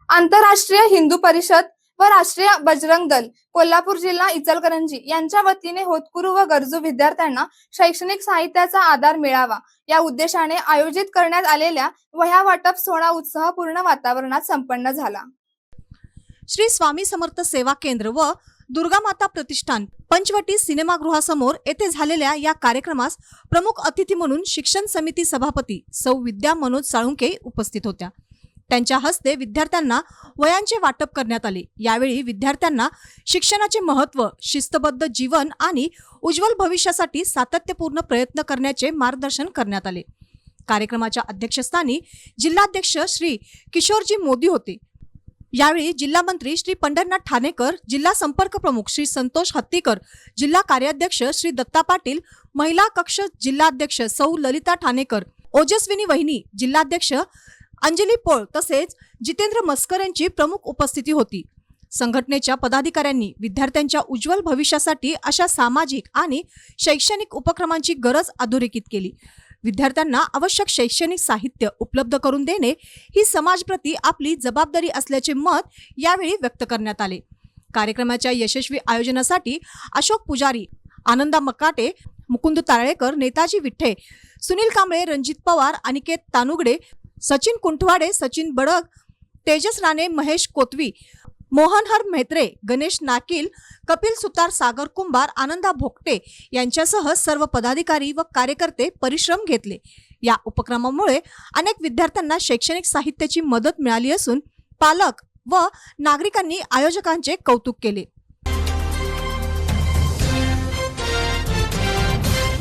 आंतरराष्ट्रीय हिंदू परिषद व राष्ट्रीय बजरंग दल कोल्हापूर जिल्हा इचलकरंजी यांच्या वतीने होतकरू व गरजू विद्यार्थ्यांना शैक्षणिक साहित्याचा आधार मिळावा या उद्देशाने आयोजित करण्यात आलेल्या वह्या वाटप सोहळा उत्साहपूर्ण वातावरणात संपन्न झाला। श्री स्वामी समर्थ सेवा केंद्र व दुर्गा माता प्रतिष्ठान पंचवटी सिनेमागृहासमोर येथे झालेल्या या कार्यक्रमास प्रमुख अतिथी म्हणून शिक्षण समिती सभापती सौ विद्या मनोज साळुंके उपस्थित होत्या। त्यांच्या हस्ते विद्यार्थ्यांना वह्यांचे वाटप करण्यात आले। यावेळी विद्यार्थ्यांना शिक्षणाचे महत्त्व, शिस्तबद्ध जीवन आणि उज्ज्वल भविष्यासाठी सातत्यपूर्ण प्रयत्न करण्याचे मार्गदर्शन करण्यात आले। कार्यक्रमाच्या अध्यक्षस्थानी जिल्हाध्यक्ष श्री किशोरजी मोदी होते। यावेळी जिल्हा मंत्री श्री पंढरनाथ ठाणेकर, जिल्हा संपर्क प्रमुख श्री संतोष हत्तीकर, जिल्हा कार्याध्यक्ष श्री दत्ता पाटील, महिला कक्ष जिल्हाध्यक्ष सौ ललिता ठाणेकर, ओजस्विनी वहिनी जिल्हाध्यक्ष अंजली पोळ तसेच जितेंद्र मस्कर यांची प्रमुख उपस्थिती होती। संघटनेच्या पदाधिकाऱ्यांनी विद्यार्थ्यांच्या उज्ज्वल भविष्यासाठी अशा सामाजिक आणि शैक्षणिक उपक्रमांची गरज अधोरेखित केली। विद्यार्थ्यांना आवश्यक शैक्षणिक साहित्य उपलब्ध करून देणे ही समाजप्रती आपली जबाबदारी असल्याचे मत यावेळी व्यक्त करण्यात आले। कार्यक्रमाच्या यशस्वी आयोजनासाठी अशोक पुजारी, आनंदा मकाटे, मुकुंद तारळेकर, नेताजी विठ्ठे, सुनील कांबळे, रणजित पवार, अनिकेत तानुगडे, सचिन कुंठवाडे, सचिन बडग, तेजस राणे, महेश कोतवी, मोहनहर म्हेत्रे, गणेश नाकील, कपिल सुतार, सागर कुंभार, आनंदा भोगटे यांच्यासह सर्व पदाधिकारी व कार्यकर्ते परिश्रम घेतले। या उपक्रमामुळे अनेक विद्यार्थ्यांना शैक्षणिक साहित्याची मदत मिळाली असून पालक व नागरिकांनी आयोजकांचे कौतुक केले।